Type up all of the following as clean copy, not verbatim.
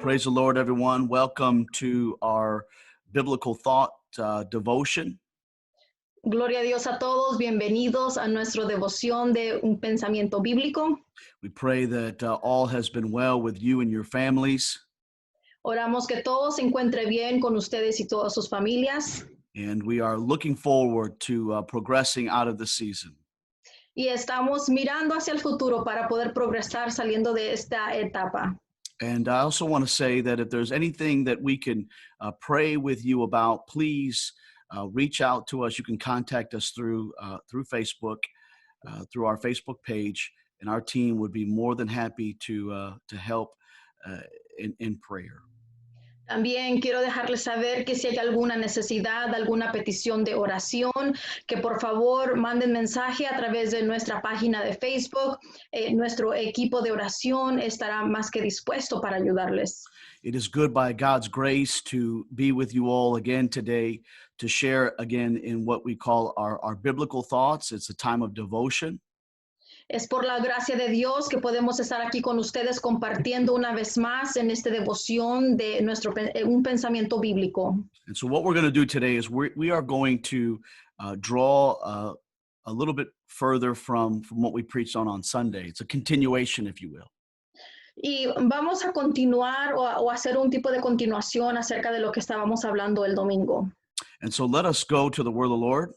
Praise the Lord, everyone. Welcome to our Biblical Thought devotion. Gloria a Dios a todos, bienvenidos a nuestra devoción de un pensamiento bíblico. We pray that all has been well with you and your families. Oramos que todo se encuentre bien con ustedes y todas sus familias. And we are looking forward to progressing out of the season. Y estamos mirando hacia el futuro para poder progresar saliendo de esta etapa. And I also want to say that if there's anything that we can pray with you about, please reach out to us. You can contact us through Facebook, through our Facebook page, and our team would be more than happy to help in prayer. También quiero dejarles saber que si hay alguna necesidad, alguna petición de oración, que por favor manden mensaje a través de nuestra página de Facebook. Nuestro equipo de oración estará más que dispuesto para ayudarles. It is good by God's grace to be with you all again today, to share again in what we call our biblical thoughts. It's a time of devotion. Es por la gracia de Dios que podemos estar aquí con ustedes compartiendo una vez más en esta devoción de un pensamiento bíblico. And so what we're going to do today is we are going to draw a little bit further from what we preached on Sunday. It's a continuation, if you will. Y vamos a continuar o hacer un tipo de continuación acerca de lo que estábamos hablando el domingo. And so let us go to the word of the Lord.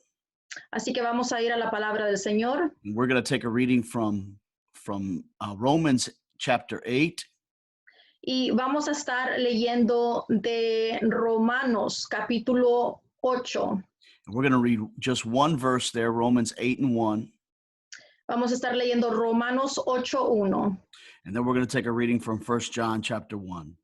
Así que vamos a ir a la palabra del Señor. We're going to take a reading from Romans chapter 8. Y vamos a estar leyendo de Romanos capítulo 8. And we're going to read just one verse there, Romans 8:1. Vamos a estar leyendo Romanos 8:1. And then we're going to take a reading from 1 John chapter 1.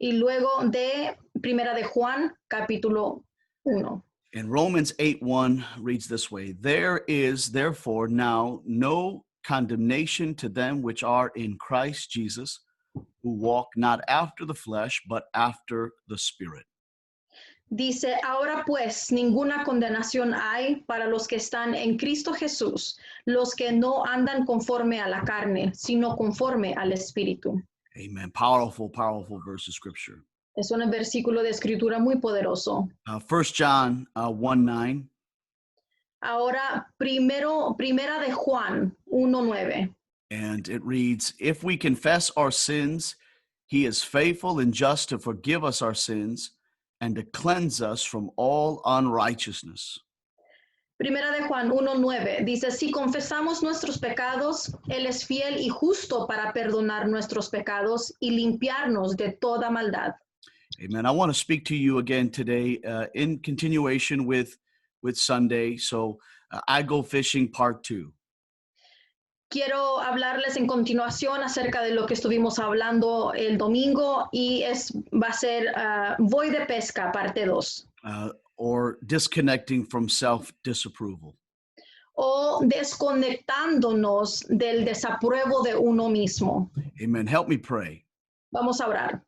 Y luego de Primera de Juan capítulo 1. And Romans 8:1 reads this way: There is therefore now no condemnation to them which are in Christ Jesus, who walk not after the flesh, but after the Spirit. Dice, ahora pues ninguna condenación hay para los que están en Cristo Jesús, los que no andan conforme a la carne, sino conforme al Espíritu. Amen. Powerful, powerful verse of Scripture. Es un versículo de escritura muy poderoso. 1 John 1:9. Ahora, primera de Juan 1:9. And it reads, If we confess our sins, he is faithful and just to forgive us our sins and to cleanse us from all unrighteousness. Primera de Juan 1:9 dice, si confesamos nuestros pecados, Él es fiel y justo para perdonar nuestros pecados y limpiarnos de toda maldad. Amen. I want to speak to you again today in continuation with Sunday. So I go fishing part 2. Quiero hablarles en continuación acerca de lo que estuvimos hablando el domingo y va a ser Voy de pesca, parte 2. Or disconnecting from self-disapproval. O desconectándonos del desapruebo de uno mismo. Amen. Help me pray. Vamos a orar.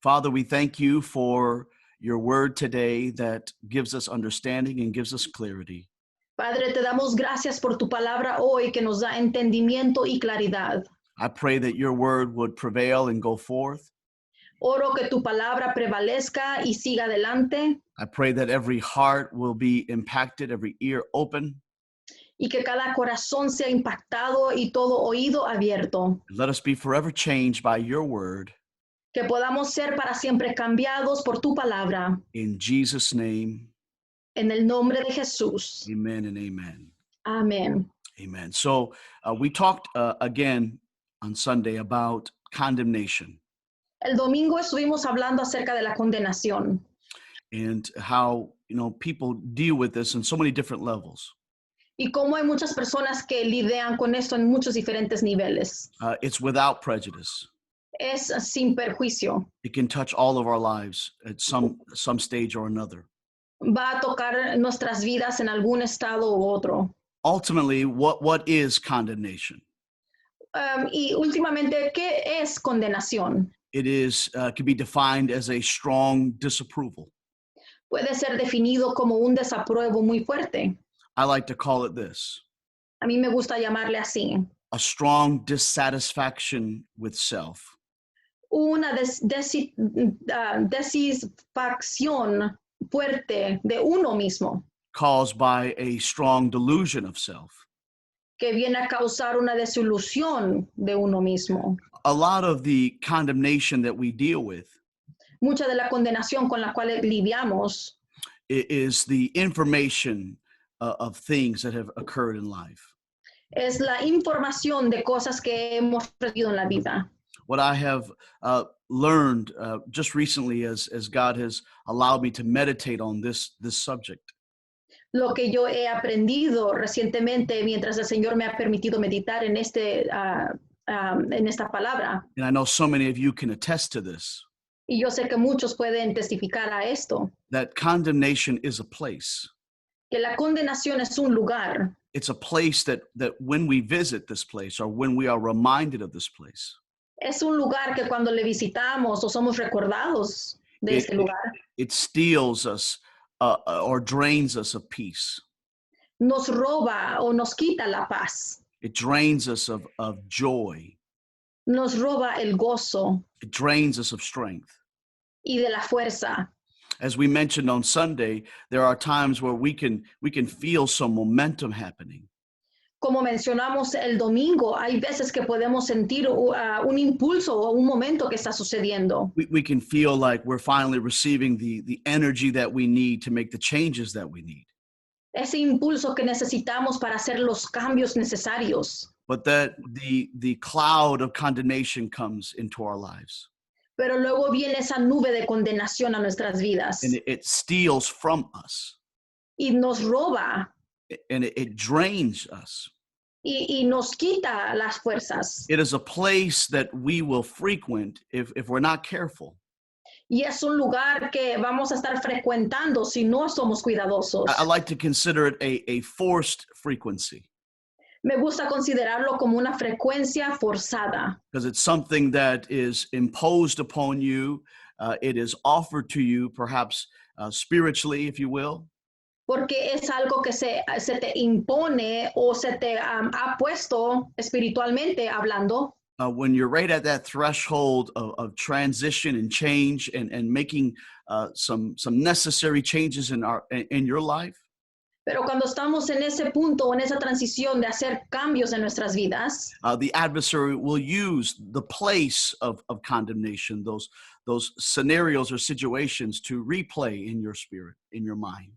Father, we thank you for your word today that gives us understanding and gives us clarity. Padre, te damos gracias por tu palabra hoy que nos da entendimiento y claridad. I pray that your word would prevail and go forth. Oro que tu palabra prevalezca y siga adelante. I pray that every heart will be impacted, every ear open. Y que cada corazón sea impactado y todo oído abierto. Let us be forever changed by your word. Que podamos ser para siempre cambiados por tu palabra. In Jesus' name. En el nombre de Jesús. Amen and amen. Amen. Amen. So we talked again on Sunday about condemnation. El domingo estuvimos hablando acerca de la condenación. And how, people deal with this on so many different levels. Y cómo hay muchas personas que lidian con esto en muchos diferentes niveles. It's without prejudice. Es sin perjuicio. It can touch all of our lives at some stage or another. Va a tocar nuestras vidas en algún estado u otro. Ultimately, what is condemnation? Y últimamente, ¿qué es condenación? It is can be defined as a strong disapproval. Puede ser definido como un desapruebo muy fuerte. I like to call it this. A mí me gusta llamarle así. A strong dissatisfaction with self. una dessatisfacción fuerte de uno mismo, caused by a strong delusion of self. que viene a causar una desilusión de uno mismo. A lot of the condemnation that we deal with Mucha de la condenación con la cual lidiamos is the information of things that have occurred in life. es la información de cosas que hemos recibido en la vida. What I have learned just recently as God has allowed me to meditate on this subject Lo que yo he aprendido recientemente mientras el Señor me ha permitido meditar en esta palabra. and I know so many of you can attest to this, Y yo sé que muchos pueden testificar a esto, that condemnation is a place. que la condenación es un lugar. It's a place that when we visit this place or when we are reminded of this place, Es un lugar que cuando le visitamos o somos recordados de este lugar, it steals us or drains us of peace. nos roba o nos quita la paz, It drains us of joy. nos roba el gozo It drains us of strength. y de la fuerza. As we mentioned on Sunday, there are times where we can feel some momentum happening. Como mencionamos el domingo, hay veces que podemos sentir un impulso o un momento que está sucediendo. We can feel like we're finally receiving the energy that we need to make the changes that we need. Ese impulso que necesitamos para hacer los cambios necesarios. But that the cloud of condemnation comes into our lives. Pero luego viene esa nube de condenación a nuestras vidas And it steals from us. y nos roba And it drains us. y nos quita las fuerzas. It is a place that we will frequent if we're not careful. Y es un lugar que vamos a estar frecuentando si no somos cuidadosos. I like to consider it a forced frequency Me gusta considerarlo como una frecuencia forzada, because it's something that is imposed upon you. It is offered to you, perhaps spiritually, if you will. porque es algo que se te impone o se te ha puesto espiritualmente hablando. When you're right at that threshold of transition and change and making some necessary changes in your life, Pero cuando estamos en ese punto, en esa transición de hacer cambios en nuestras vidas, the adversary will use the place of condemnation, those scenarios or situations to replay in your spirit, in your mind.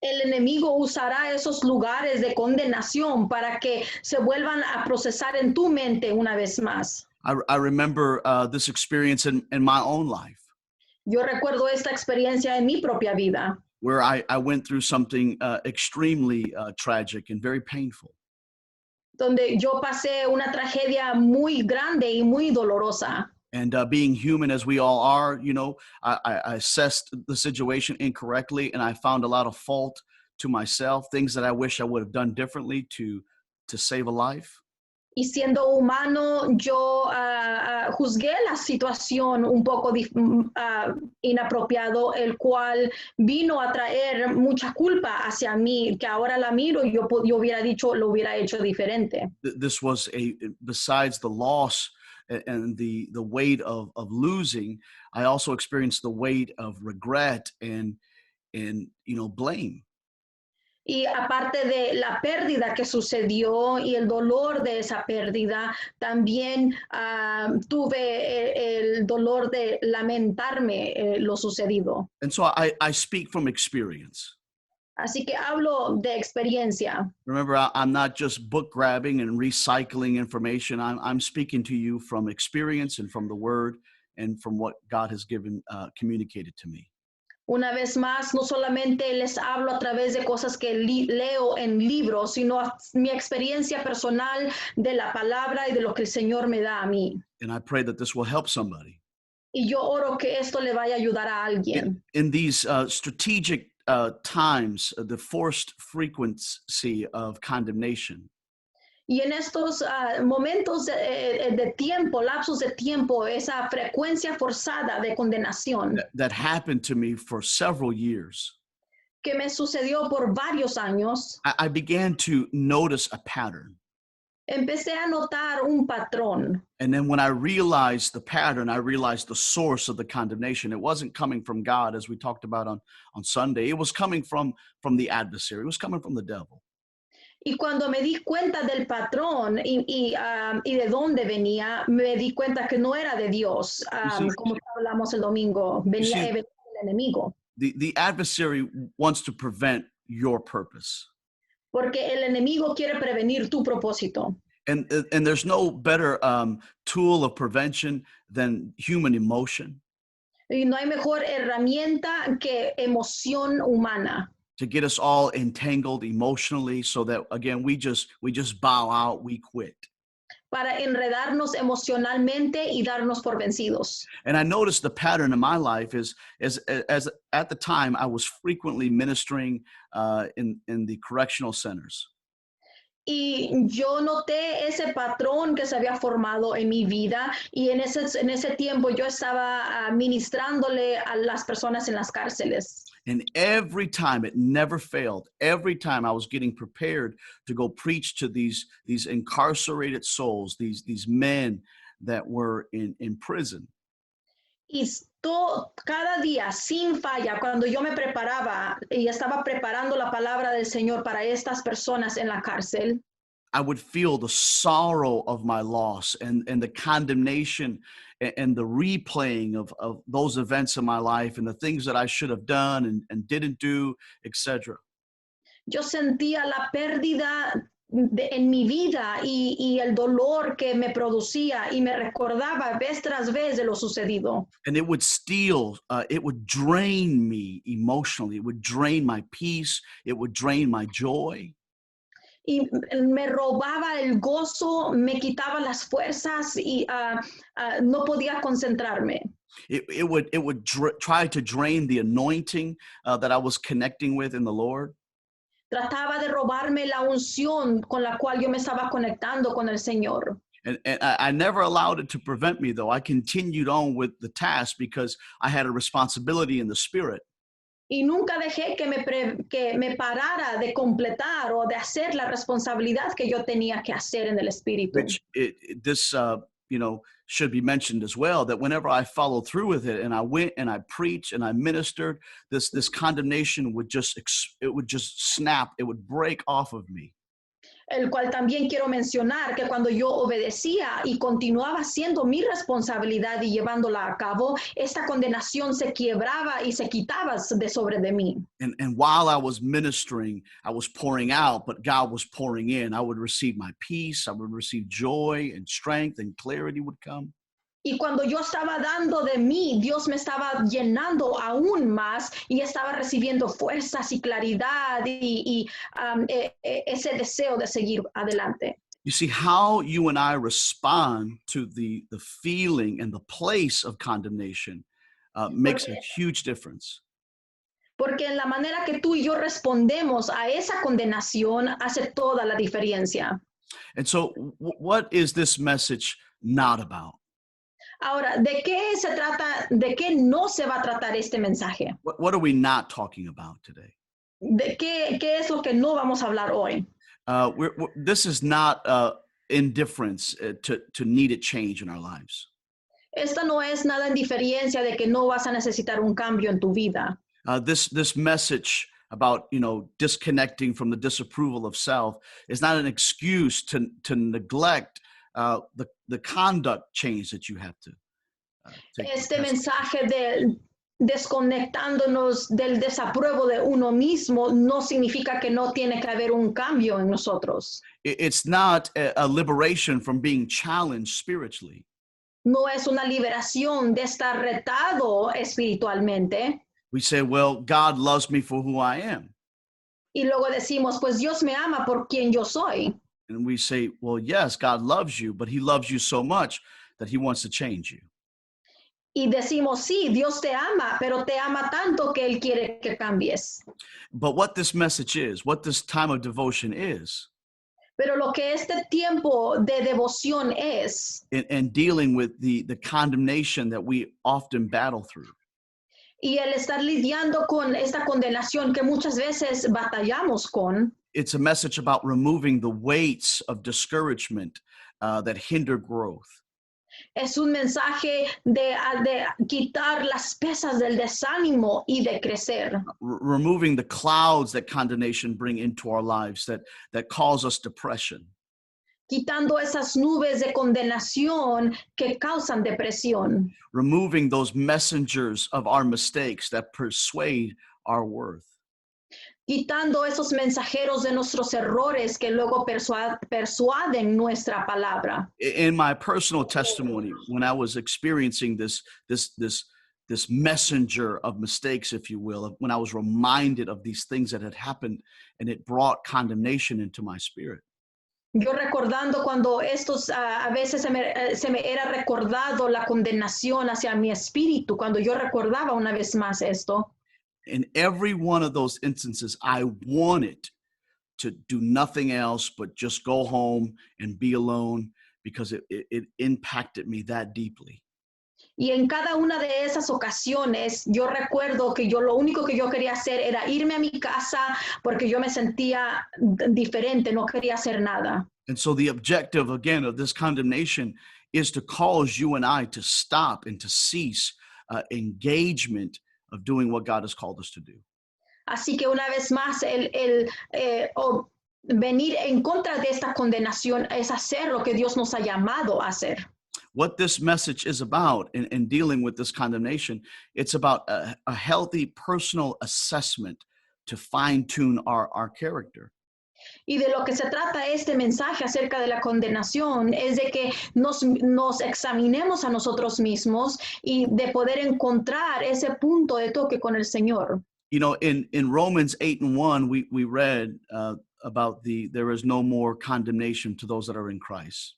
el enemigo usará esos lugares de condenación para que se vuelvan a procesar en tu mente una vez más. I remember this experience in my own life Yo recuerdo esta experiencia en mi propia vida, where I went through something extremely tragic and very painful. donde yo pasé una tragedia muy grande y muy dolorosa. And being human as we all are, you know, I assessed the situation incorrectly and I found a lot of fault to myself, things that I wish I would have done differently to save a life. Y siendo humano, yo juzgué la situación un poco inapropiado, el cual vino a traer mucha culpa hacia mí, que ahora la miro y yo hubiera dicho, lo hubiera hecho diferente. This was besides the loss and the weight of losing, I also experienced the weight of regret and blame. Y aparte de la pérdida que sucedió y el dolor de esa pérdida, también tuve el dolor de lamentarme lo sucedido. And so I speak from experience. Así que hablo de experiencia. Remember, I'm not just book grabbing and recycling information. I'm speaking to you from experience and from the word and from what God has communicated to me. Una vez más, no solamente les hablo a través de cosas que leo en libros, sino mi experiencia personal de la palabra y de lo que el Señor me da a mí. And I pray that this will help somebody. Y yo oro que esto le vaya a ayudar a alguien. In these strategic times, the forced frequency of condemnation, Y en estos momentos de tiempo, lapsos de tiempo, esa frecuencia forzada de condenación that happened to me for several years, que me sucedió por varios años, I began to notice a pattern. empecé a notar un patrón. And then when I realized the pattern, I realized the source of the condemnation. It wasn't coming from God, as we talked about on Sunday. It was coming from the adversary. It was coming from the devil. Y cuando me di cuenta del patrón y de dónde venía, me di cuenta que no era de Dios, You see, como hablamos el domingo, you venía, see, venía del enemigo. the adversary wants to prevent your purpose. Porque el enemigo quiere prevenir tu propósito. And there's no better tool of prevention than human emotion. Y no hay mejor herramienta que emoción humana. To get us all entangled emotionally so that again we just bow out, we quit. Para enredarnos emocionalmente y darnos por vencidos. And I noticed the pattern in my life is as at the time I was frequently ministering in the correctional centers. Y yo noté ese patrón que se había formado en mi vida y en ese tiempo yo estaba ministrándole a las personas en las cárceles. And every time, it never failed, every time I was getting prepared to go preach to these incarcerated souls, these men that were in prison. Y cada día, sin falla, cuando yo me preparaba y estaba preparando la palabra del Señor para estas personas en la cárcel, I would feel the sorrow of my loss and the condemnation and the replaying of those events in my life and the things that I should have done and didn't do, etc. yo sentía la pérdida en mi vida y el dolor que me producía y me recordaba vez tras vez de lo sucedido. And it would steal, it would drain me emotionally. It would drain my peace. It would drain my joy. Y me robaba el gozo, me quitaba las fuerzas y no podía concentrarme. It would try to drain the anointing that I was connecting with in the Lord. Trataba de robarme la unción con la cual yo me estaba conectando con el Señor. And I never allowed it to prevent me, though. I continued on with the task because I had a responsibility in the spirit. Y nunca dejé que me parara de completar o de hacer la responsabilidad que yo tenía que hacer en el espíritu. Which this should be mentioned as well, that whenever I followed through with it and I went and I preached and I ministered, this condemnation would just snap, it would break off of me. El cual también quiero mencionar que cuando yo obedecía y continuaba haciendo mi responsabilidad y llevándola a cabo, esta condenación se quebraba y se quitaba de sobre de mí. And while I was ministering, I was pouring out, but God was pouring in. I would receive my peace, I would receive joy and strength, and clarity would come. Y cuando yo estaba dando de mí, Dios me estaba llenando aún más y estaba recibiendo fuerzas y claridad y ese deseo de seguir adelante. You see, how you and I respond to the feeling and the place of condemnation makes a huge difference. Porque en la manera que tú y yo respondemos a esa condenación hace toda la diferencia. And so, what is this message not about? Ahora, ¿de qué se trata? ¿De qué no se va a tratar este mensaje? What are we not talking about today? ¿De qué es lo que no vamos a hablar hoy? This is not indifference to needed change in our lives. Esta no es nada en diferencia de que no vas a necesitar un cambio en tu vida. This message about disconnecting from the disapproval of self is not an excuse to neglect the conduct change that you have to take. Este mensaje de desconectándonos del desapruebo de uno mismo no significa que no tiene que haber un cambio en nosotros. It's not a liberation from being challenged spiritually. No es una liberación de estar retado espiritualmente. We say, well, God loves me for who I am. Y luego decimos, pues Dios me ama por quien yo soy. And we say, well, yes, God loves you, but he loves you so much that he wants to change you. Y decimos, sí, Dios te ama, pero te ama tanto que Él quiere que cambies. But what this message is, what this time of devotion is, Pero lo que este tiempo de devoción es, and dealing with the condemnation that we often battle through, y el estar lidiando con esta condenación que muchas veces batallamos con, It's a message about removing the weights of discouragement that hinder growth. Es un mensaje de quitar las pesas del desánimo y de crecer. Removing the clouds that condemnation bring into our lives that cause us depression. Quitando esas nubes de condenación que causan depresión. Removing those messengers of our mistakes that persuade our worth. Quitando esos mensajeros de nuestros errores que luego persuaden nuestra palabra. In my personal testimony, when I was experiencing this messenger of mistakes, if you will, when I was reminded of these things that had happened, and it brought condemnation into my spirit. Yo recordando cuando estos, a veces se me era recordado la condenación hacia mi espíritu, cuando yo recordaba una vez más esto. In every one of those instances, I wanted to do nothing else but just go home and be alone because it impacted me that deeply. Y en cada una de esas ocasiones, yo recuerdo que lo único que yo quería hacer era irme a mi casa porque yo me sentía diferente, no quería hacer nada. And so the objective, again, of this condemnation is to cause you and I to stop and to cease engagement of doing what God has called us to do. Así que una vez más, venir en contra de esta condenación es hacer lo que Dios nos ha llamado a hacer. What this message is about in dealing with this condemnation, it's about a healthy personal assessment to fine-tune our character. Y de lo que se trata este mensaje acerca de la condenación es de que nos examinemos a nosotros mismos y de poder encontrar ese punto de toque con el Señor. You know, in Romans 8:1, we read about there is no more condemnation to those that are in Christ.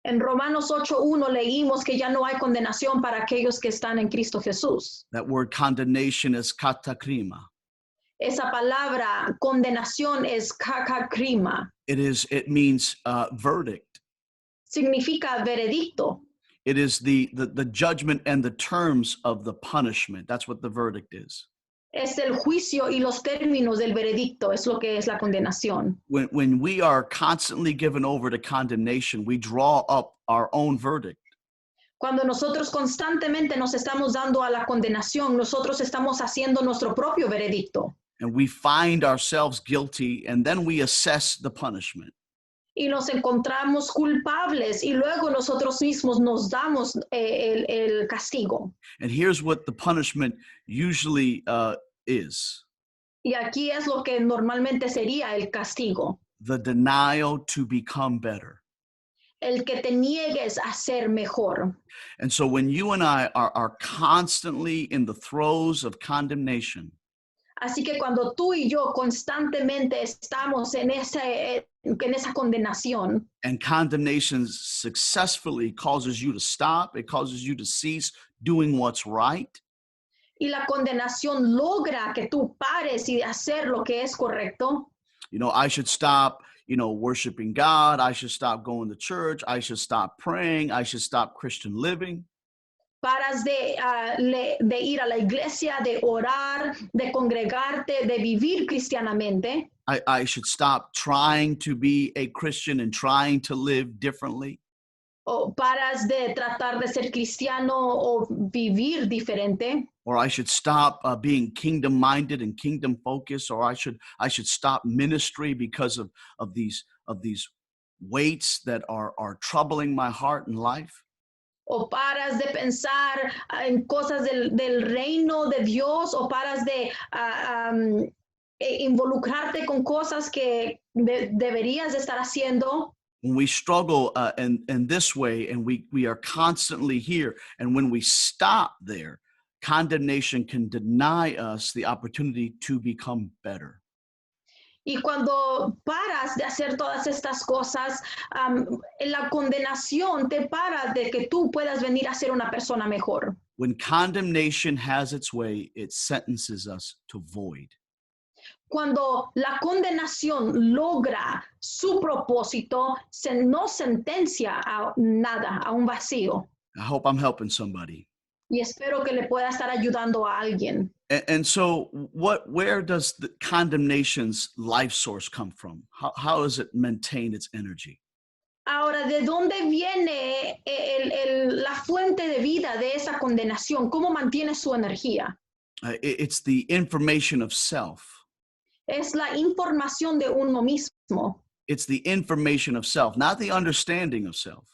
En Romanos 8:1 leímos que ya no hay condenación para aquellos que están en Cristo Jesús. That word condemnation is katakrima. Esa palabra condenación es kakakrima. It means verdict. Significa veredicto. It is the judgment and the terms of the punishment. That's what the verdict is. Es el juicio y los términos del veredicto, es lo que es la condenación. When we are constantly given over to condemnation, we draw up our own verdict. Cuando nosotros constantemente nos estamos dando a la condenación, nosotros estamos haciendo nuestro propio veredicto. And we find ourselves guilty, and then we assess the punishment. Y nos encontramos culpables y luego nosotros mismos nos damos el castigo. And here's what the punishment usually is. Y aquí es lo que normalmente sería el castigo. The denial to become better. El que te niegues a ser mejor. And so when you and I are constantly in the throes of condemnation, así que cuando tú y yo constantemente estamos en esa condenación, and condemnation successfully causes you to stop, it causes you to cease doing what's right, y la condenación logra que tú pares y de hacer lo que es correcto. You know, I should stop, worshiping God. I should stop going to church. I should stop praying. I should stop Christian living. Paras de ir a la iglesia, de orar, de congregarte, de vivir cristianamente. I should stop trying to be a Christian and trying to live differently. O paras de tratar de ser cristiano o vivir diferente. Or I should stop being kingdom-minded and kingdom-focused. Or I should stop ministry because of these weights that are troubling my heart and life. O paras de pensar en cosas del reino de Dios, o paras de involucrarte con cosas que deberías de estar haciendo. When we struggle in this way, and we are constantly here, and when we stop there, condemnation can deny us the opportunity to become better. Y cuando paras de hacer todas estas cosas, la condenación te para de que tú puedas venir a ser una persona mejor. When condemnation has its way, it sentences us to void. Cuando la condenación logra su propósito, no sentencia a nada, a un vacío. I hope I'm helping somebody. Y espero que le pueda estar ayudando a alguien. And so where does the condemnation's life source come from? How does it maintain its energy? Ahora, ¿de dónde viene la fuente de vida de esa condenación? ¿Cómo mantiene su energía? It's the information of self. Es la información de uno mismo. It's the information of self, not the understanding of self.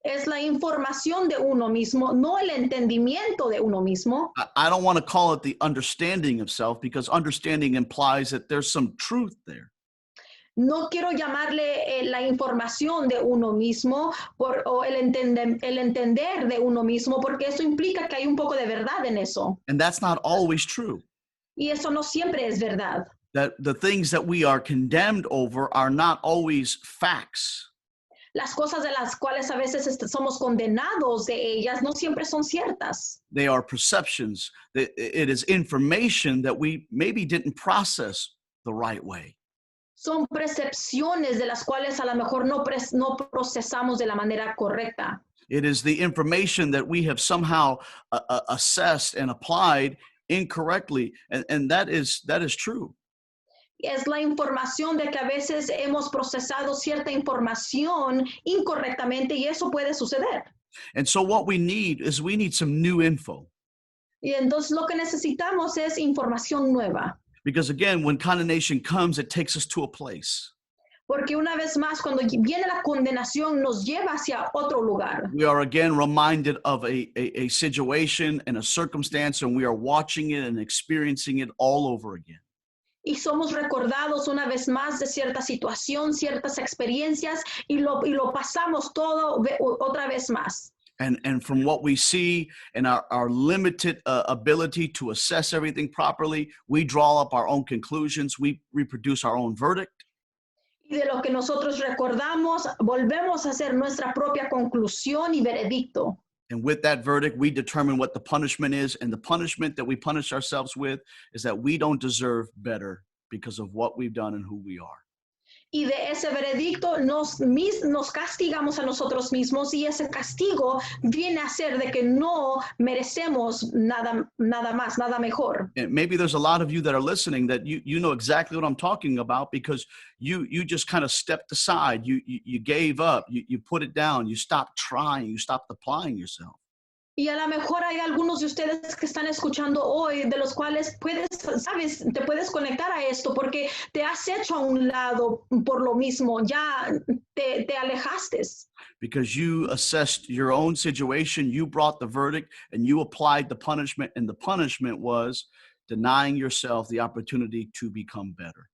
Es la información de uno mismo, no el entendimiento de uno mismo. I don't want to call it the understanding of self because understanding implies that there's some truth there. No quiero llamarle la información de uno mismo o el entender de uno mismo, porque eso implica que hay un poco de verdad en eso. And that's not always true. Y eso no siempre es verdad. That the things that we are condemned over are not always facts. Las cosas de las cuales a veces somos condenados de ellas no siempre son ciertas. They are perceptions. It is information that we maybe didn't process the right way. Son percepciones de las cuales a lo mejor no procesamos de la manera correcta. It is the information that we have somehow assessed and applied incorrectly, and that is true. Es la información de que a veces hemos procesado cierta información incorrectamente y eso puede suceder. And so what we need some new info. Y entonces lo que necesitamos es información nueva. Because again, when condemnation comes, it takes us to a place. Porque una vez más, cuando viene la condenación, nos lleva hacia otro lugar. We are again reminded of a situation and a circumstance, and we are watching it and experiencing it all over again. Y somos recordados una vez más de cierta situación, ciertas experiencias, y lo pasamos todo otra vez más. And from what we see and our limited ability to assess everything properly, we draw up our own conclusions, we reproduce our own verdict. Y de lo que nosotros recordamos, volvemos a hacer nuestra propia conclusión y veredicto. And with that verdict, we determine what the punishment is. And the punishment that we punish ourselves with is that we don't deserve better because of what we've done and who we are. Y de ese veredicto nos castigamos a nosotros mismos y ese castigo viene a ser de que no merecemos nada más, nada mejor. And maybe there's a lot of you that are listening that you know exactly what I'm talking about because you just kind of stepped aside. You gave up. You put it down. You stopped trying. You stopped applying yourself. Y a lo mejor hay algunos de ustedes que están escuchando hoy, de los cuales te puedes conectar a esto porque te has hecho a un lado por lo mismo, ya te alejaste. Because you assessed your own situation, you brought the verdict, and you applied the punishment, and the punishment was denying yourself the opportunity to become better.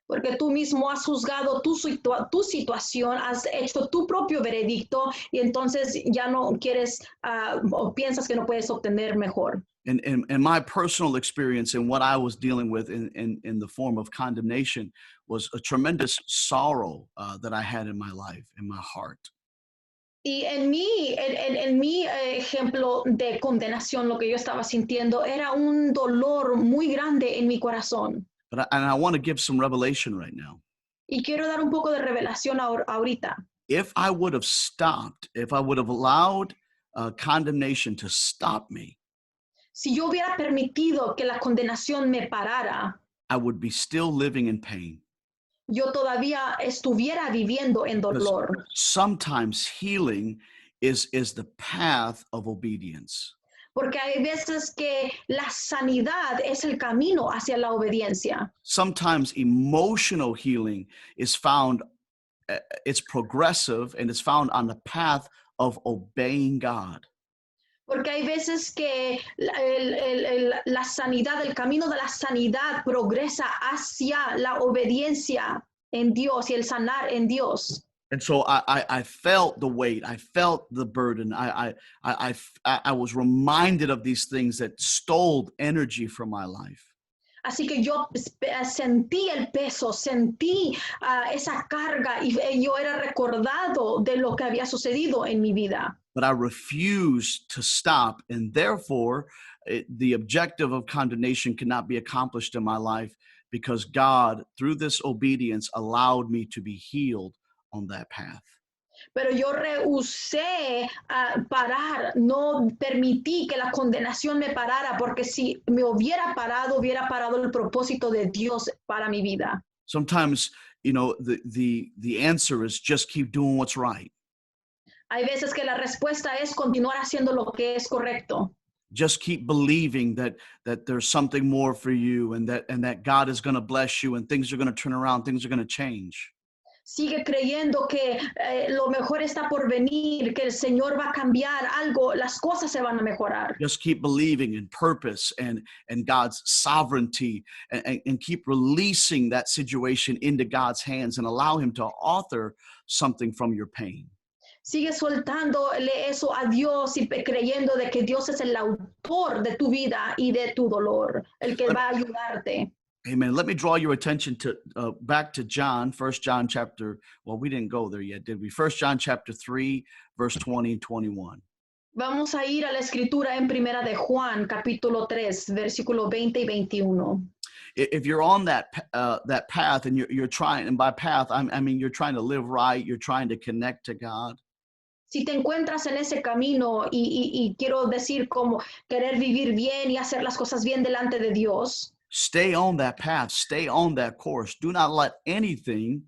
Porque tú mismo has juzgado tu situación, has hecho tu propio veredicto y entonces ya no quieres o piensas que no puedes obtener mejor. And my personal experience and what I was dealing with in the form of condemnation was a tremendous sorrow that I had in my life, in my heart. Y en mi ejemplo de condenación, lo que yo estaba sintiendo era un dolor muy grande en mi corazón. And I want to give some revelation right now. Y quiero dar un poco de revelación ahorita. If I would have stopped, if I would have allowed condemnation to stop me, si yo hubiera permitido que la condenación me parara, I would be still living in pain. Yo todavía estuviera viviendo en dolor. Sometimes healing is the path of obedience. Porque hay veces que la sanidad es el camino hacia la obediencia. Sometimes emotional healing is found, it's progressive and it's found on the path of obeying God. Porque hay veces que la sanidad, el camino de la sanidad progresa hacia la obediencia en Dios y el sanar en Dios. And so I felt the weight. I felt the burden. I was reminded of these things that stole energy from my life. Así que yo sentí el peso, sentí esa carga y yo era recordado de lo que había sucedido en mi vida. But I refused to stop, and therefore the objective of condemnation cannot be accomplished in my life because God, through this obedience, allowed me to be healed on that path. Pero yo rehusé parar, no permití que la condenación me parara, porque si me hubiera parado el propósito de Dios para mi vida. Sometimes, the answer is just keep doing what's right. Hay veces que la respuesta es continuar haciendo lo que es correcto. Just keep believing that there's something more for you, and that God is going to bless you, and things are going to turn around, things are going to change. Sigue creyendo que lo mejor está por venir, que el Señor va a cambiar algo, las cosas se van a mejorar. Just keep believing in purpose and God's sovereignty, and keep releasing that situation into God's hands and allow him to author something from your pain. Sigue soltándole eso a Dios y creyendo de que Dios es el autor de tu vida y de tu dolor, el que va a ayudarte. Amen. Let me draw your attention to back to John, 1 John chapter, well, we didn't go there yet, did we? 1 John chapter 3, verse 20 and 21. Vamos a ir a la escritura en Primera de Juan, capítulo 3, versículo 20 y 21. If you're on that path, and you're trying, and by path, I mean you're trying to live right, you're trying to connect to God. Si te encuentras en ese camino y quiero decir como querer vivir bien y hacer las cosas bien delante de Dios, stay on that path, stay on that course. Do not let anything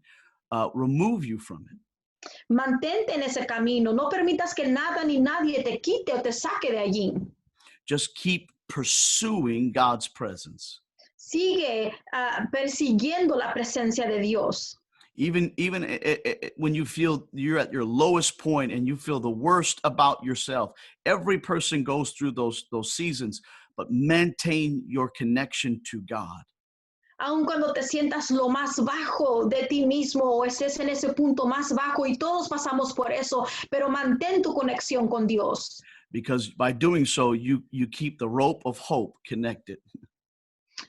remove you from it. mantente en ese camino. No permitas que nada ni nadie te quite o te saque de allí. Just keep pursuing God's presence. Sigue persiguiendo la presencia de Dios. Even when you feel you're at your lowest point and you feel the worst about yourself, every person goes through those seasons, but maintain your connection to God. Aun cuando te sientas lo más bajo de ti mismo o estés en ese punto más bajo, y todos pasamos por eso, pero mantén tu conexión con Dios. Because by doing so, you keep the rope of hope connected.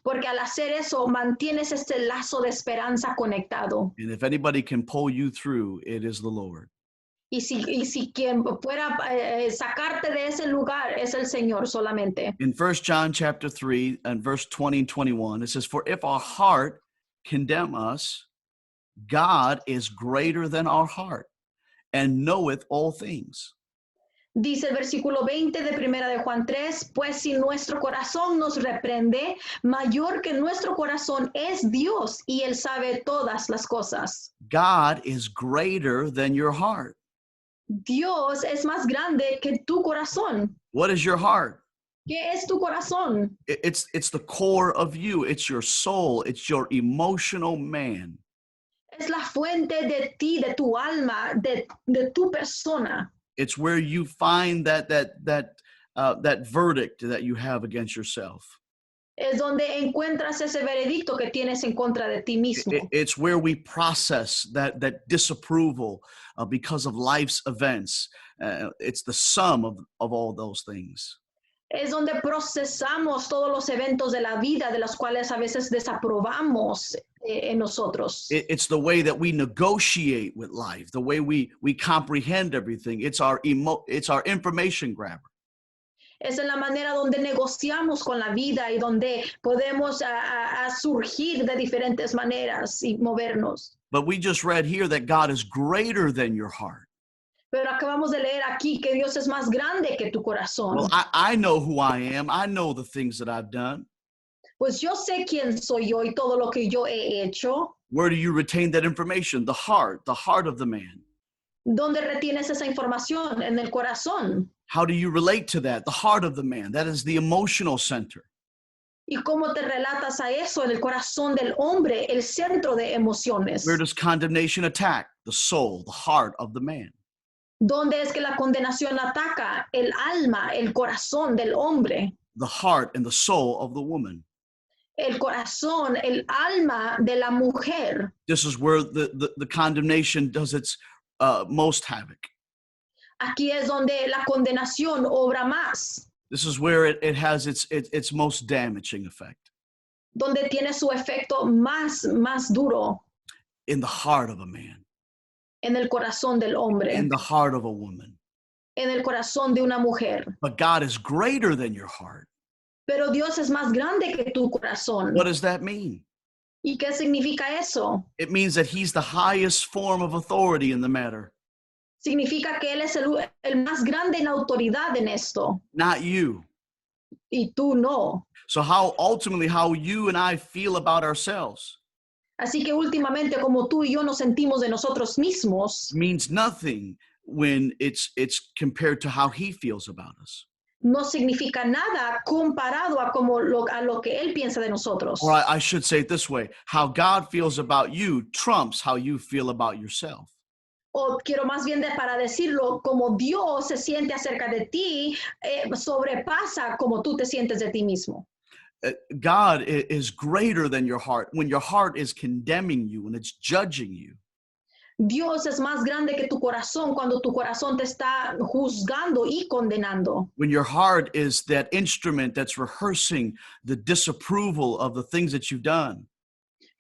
Porque al hacer eso, mantienes este lazo de esperanza conectado. And if anybody can pull you through, it is the Lord. Y si quien pueda sacarte de ese lugar es el Señor solamente. In 1 John chapter 3 and verse 20 and 21, it says, "For if our heart condemn us, God is greater than our heart and knoweth all things." Dice el versículo 20 de Primera de Juan 3, pues si nuestro corazón nos reprende, mayor que nuestro corazón es Dios y Él sabe todas las cosas. God is greater than your heart. Dios es más grande que tu corazón. What is your heart? ¿Qué es tu corazón? It's the core of you. It's your soul. It's your emotional man. Es la fuente de ti, de tu alma, de tu persona. It's where you find that verdict that you have against yourself. Es donde encuentras ese veredicto que tienes en contra de ti mismo. It's where we process that disapproval because of life's events. It's the sum of all those things. Es donde procesamos todos los eventos de la vida de los cuales a veces desaprobamos en nosotros. It's the way that we negotiate with life, the way we comprehend everything. It's our information grabber. Es en la manera donde negociamos con la vida y donde podemos surgir de diferentes maneras y movernos. But we just read here that God is greater than your heart. Pero acabamos de leer aquí que Dios es más grande que tu corazón. Well, I know who I am. I know the things that I've done. Pues yo sé quién soy yo y todo lo que yo he hecho. Where do you retain that information? The heart of the man. ¿Dónde retienes esa información? En el corazón. How do you relate to that? The heart of the man. That is the emotional center. ¿Y cómo te relatas a eso? En el corazón del hombre, el centro de emociones. Where does condemnation attack? The soul, the heart of the man. ¿Dónde es que la condenación ataca? El alma, el corazón del hombre. The heart and the soul of the woman. El corazón, el alma de la mujer. This is where the condemnation does its most havoc. Aquí es donde la condenación obra más. This is where it has its most damaging effect. Donde tiene su efecto más duro. In the heart of a man. En el corazón del hombre. In the heart of a woman. En el corazón de una mujer. But God is greater than your heart. Pero Dios es más grande que tu corazón. What does that mean? ¿Y qué significa eso? It means that he's the highest form of authority in the matter. significa que Él es el más grande en autoridad en esto, not you. y tú no. So how you and I feel about ourselves Así que últimamente, como tú y yo nos sentimos de nosotros mismos, means nothing when it's compared to how he feels about us. no significa nada comparado a lo que Él piensa de nosotros. Or I should say it this way, how God feels about you trumps how you feel about yourself. O quiero más bien para decirlo, como Dios se siente acerca de ti, sobrepasa como tú te sientes de ti mismo. God is greater than your heart. When your heart is condemning you and it's judging you, Dios es más grande que tu corazón cuando tu corazón te está juzgando y condenando. when your heart is that instrument that's rehearsing the disapproval of the things that you've done,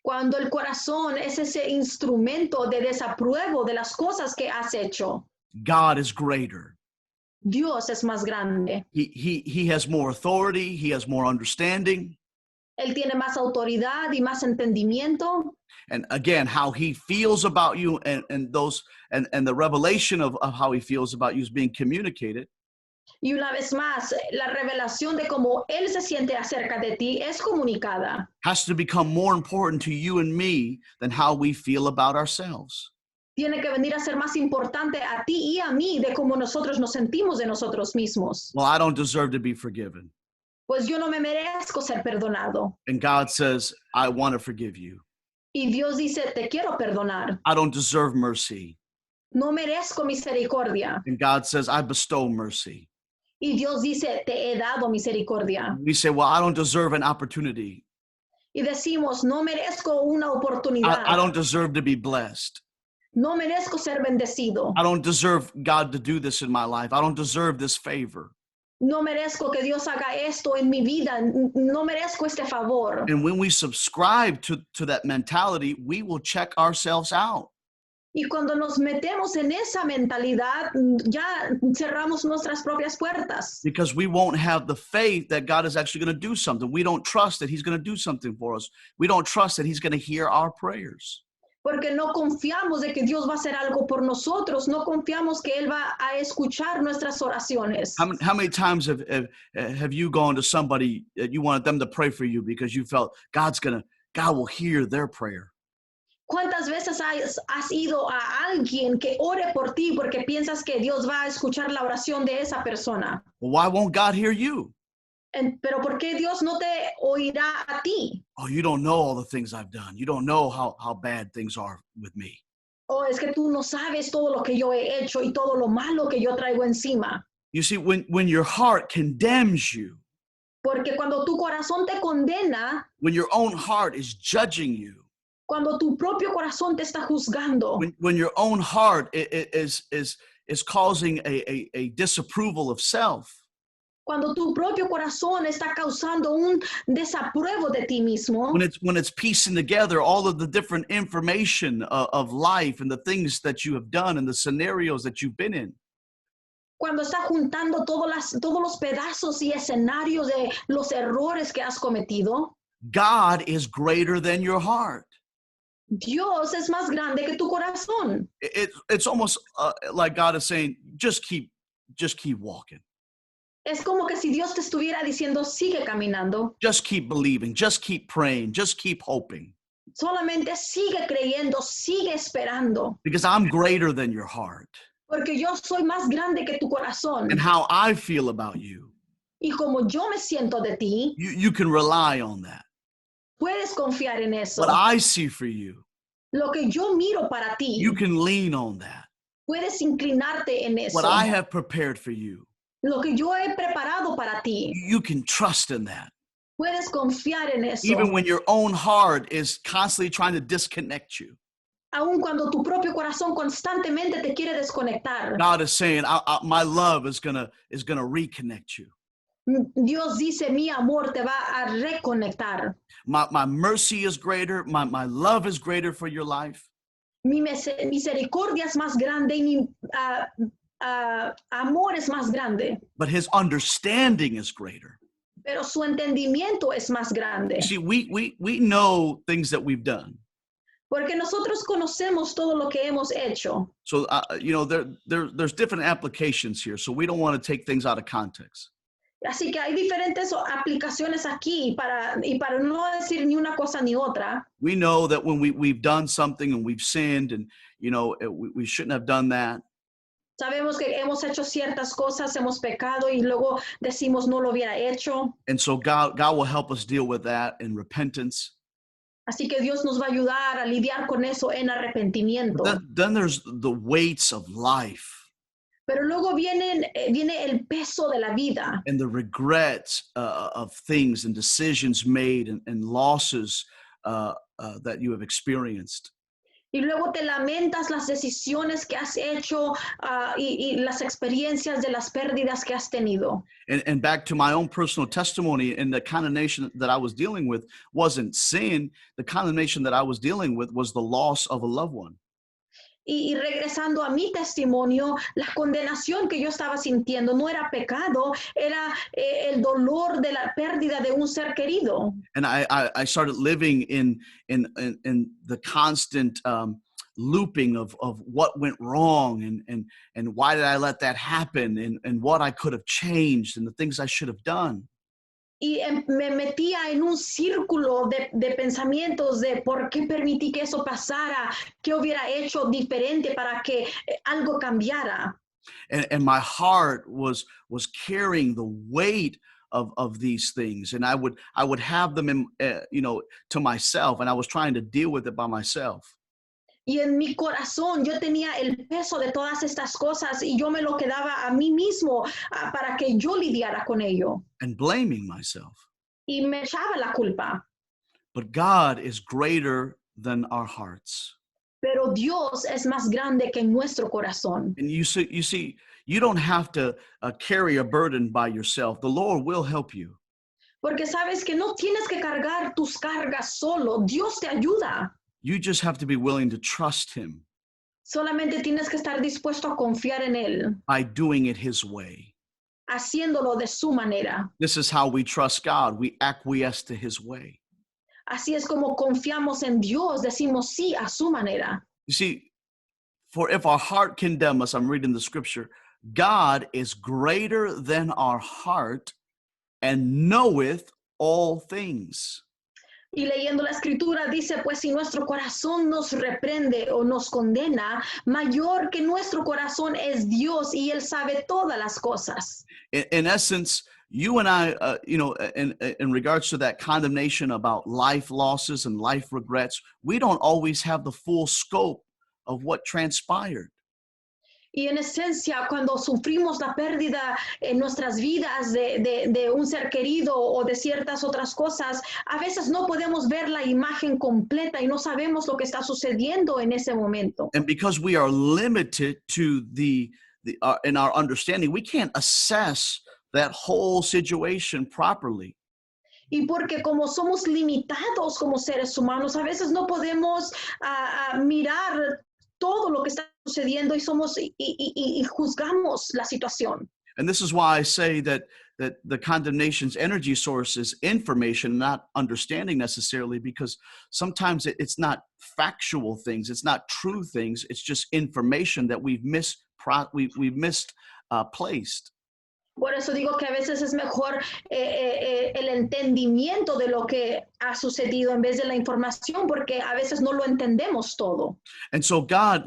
Cuando el corazón es ese instrumento de desapruebo de las cosas que has hecho. God is greater. Dios es más grande. He has more authority. He has more understanding. Él tiene más autoridad y más entendimiento. And again, how he feels about you and the revelation of how he feels about you is being communicated. Y una vez más, la revelación de cómo Él se siente acerca de ti es comunicada. Has to become more important to you and me than how we feel about ourselves. Tiene que venir a ser más importante a ti y a mí de cómo nosotros nos sentimos de nosotros mismos. Well, I don't deserve to be forgiven. Pues yo no me merezco ser perdonado. And God says, I want to forgive you. Y Dios dice, te quiero perdonar. I don't deserve mercy. No merezco misericordia. And God says, I bestow mercy. Y Dios dice, te he dado misericordia. We say, well, I don't deserve an opportunity. Y decimos, no merezco una oportunidad. I don't deserve to be blessed. No merezco ser bendecido. I don't deserve God to do this in my life. I don't deserve this favor. No merezco que Dios haga esto en mi vida. No merezco este favor. And when we subscribe to that mentality, we will check ourselves out. Y cuando nos metemos en esa mentalidad, ya cerramos nuestras propias puertas. Because we won't have the faith that God is actually going to do something. We don't trust that he's going to do something for us. We don't trust that he's going to hear our prayers. Porque no confiamos de que Dios va a hacer algo por nosotros. No confiamos que Él va a escuchar nuestras oraciones. How many times have you gone to somebody that you wanted them to pray for you because you felt God will hear their prayer? ¿Cuántas veces has ido a alguien que ore por ti porque piensas que Dios va a escuchar la oración de esa persona? Well, why won't God hear you? Pero ¿por qué Dios no te oirá a ti? Oh, you don't know all the things I've done. You don't know how bad things are with me. O es que tú no sabes todo lo que yo he hecho y todo lo malo que yo traigo encima. You see, when your heart condemns you, Porque cuando tu corazón te condena, when your own heart is judging you, cuando tu propio corazón te está juzgando, when your own heart is causing a disapproval of self, cuando tu propio corazón está causando un desapruebo de ti mismo, when it's piecing together all of the different information of life and the things that you have done and the scenarios that you've been in, cuando está juntando todos los pedazos y escenarios de los errores que has cometido, God is greater than your heart. Dios es más grande que tu corazón. It's almost like God is saying, just keep walking. Es como que si Dios te estuviera diciendo, sigue caminando. Just keep believing. Just keep praying. Just keep hoping. Solamente sigue creyendo, sigue esperando. Because I'm greater than your heart. Porque yo soy más grande que tu corazón. And how I feel about you, Y como yo me siento de ti, you can rely on that. puedes confiar en eso. What I see for you, Lo que yo miro para ti, you can lean on that. puedes inclinarte en eso. What I have prepared for you, Lo que yo he preparado para ti, you can trust in that. puedes confiar en eso. Even when your own heart is constantly trying to disconnect you, Aun cuando tu propio corazón constantemente te quiere desconectar. God is saying, my love is gonna reconnect you. Dios dice, mi amor te va a reconectar. My mercy is greater. My love is greater for your life. Mi misericordia es más grande y mi amor es más grande. But his understanding is greater. Pero su entendimiento es más grande. You see, we know things that we've done. porque nosotros conocemos todo lo que hemos hecho. So, there's different applications here. So we don't want to take things out of context. Así que hay diferentes aplicaciones aquí y para no decir ni una cosa ni otra. We know that when we've done something and we've sinned and, we shouldn't have done that. Sabemos que hemos hecho ciertas cosas, hemos pecado y luego decimos no lo hubiera hecho. And so God will help us deal with that in repentance. Así que Dios nos va a ayudar a lidiar con eso en arrepentimiento. Then there's the weights of life. Pero luego viene el peso de la vida. And the regrets of things and decisions made and losses that you have experienced. Y luego te lamentas las decisiones que has hecho y las experiencias de las pérdidas que has tenido. And back to my own personal testimony, and the condemnation that I was dealing with wasn't sin. The condemnation that I was dealing with was the loss of a loved one. Y regresando a mi testimonio, la condenación que yo estaba sintiendo no era pecado, era el dolor de la pérdida de un ser querido. And I started living in the constant looping of what went wrong and why did I let that happen and what I could have changed and the things I should have done. Y me metía en un círculo de pensamientos de por qué permití que eso pasara, qué hubiera hecho diferente para que algo cambiara. And my heart was carrying the weight of these things, and I would have them in, to myself, and I was trying to deal with it by myself. Y en mi corazón yo tenía el peso de todas estas cosas y yo me lo quedaba a mí mismo para que yo lidiara con ello. And blaming myself. Y me echaba la culpa. But God is greater than our hearts. Pero Dios es más grande que nuestro corazón. And you see, you don't have to carry a burden by yourself. The Lord will help you. Porque sabes que no tienes que cargar tus cargas solo. Dios te ayuda. You just have to be willing to trust him. Solamente tienes que estar dispuesto a confiar en él. By doing it his way. Haciéndolo de su manera. This is how we trust God. We acquiesce to his way. Así es como confiamos en Dios, decimos sí a su manera. You see, for if our heart condemn us, I'm reading the scripture, God is greater than our heart and knoweth all things. Y leyendo la escritura dice, pues si nuestro corazón nos reprende o nos condena, mayor que nuestro corazón es Dios y Él sabe todas las cosas. In essence, you and I, in regards to that condemnation about life losses and life regrets, we don't always have the full scope of what transpired. Y en esencia, cuando sufrimos la pérdida en nuestras vidas de un ser querido o de ciertas otras cosas, a veces no podemos ver la imagen completa y no sabemos lo que está sucediendo en ese momento. And because we are limited to in our understanding, we can't assess that whole situation properly. Y porque como somos limitados como seres humanos, a veces no podemos mirar todo lo que está sucediendo y juzgamos la situación. And this is why I say that the condemnation's energy source is information, not understanding necessarily, because sometimes it's not factual things, it's not true things, it's just information that we've misplaced. Por eso digo que a veces es mejor el entendimiento de lo que ha sucedido en vez de la información, porque a veces no lo entendemos todo. And so God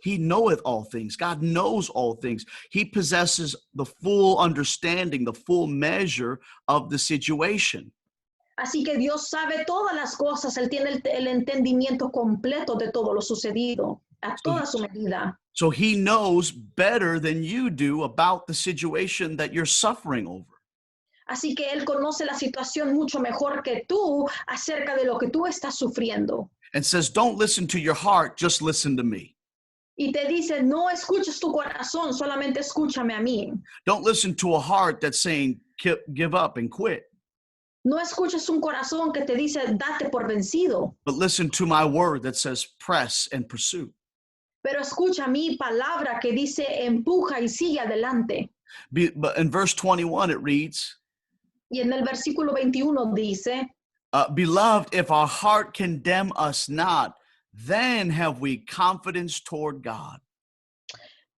he knoweth all things. God knows all things. He possesses the full understanding, the full measure of the situation. Así que Dios sabe todas las cosas, Él tiene el entendimiento completo de todo lo sucedido, a toda su medida. So he knows better than you do about the situation that you're suffering over. Así que Él conoce la situación mucho mejor que tú acerca de lo que tú estás sufriendo. And says, don't listen to your heart, just listen to me. Y te dice, no escuches tu corazón, solamente escúchame a mí. Don't listen to a heart that's saying, give up and quit. No escuches un corazón que te dice, date por vencido. But listen to my word that says, press and pursue. Pero escucha mi palabra que dice, empuja y sigue adelante. But in verse 21, it reads, Y en el versículo 21 dice, beloved, if our heart condemn us not, then have we confidence toward God.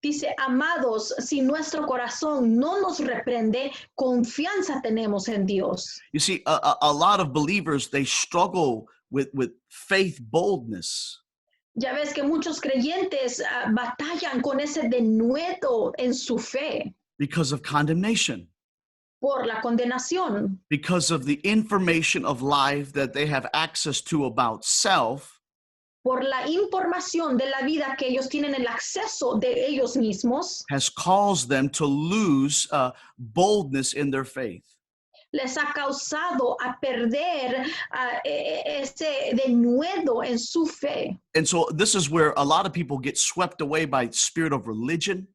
Dice, amados, si nuestro corazón no nos reprende, confianza tenemos en Dios. You see, a lot of believers, they struggle with faith boldness. Ya ves que muchos creyentes batallan con ese denuedo en su fe Because of condemnation, por la condenación, because of the information of life that they have access to about self, por la información de la vida que ellos tienen el acceso de ellos mismos, has caused them to lose boldness in their faith. les ha causado a perder ese denuedo en su fe. And so this is where a lot of people get swept away by the spirit of religion.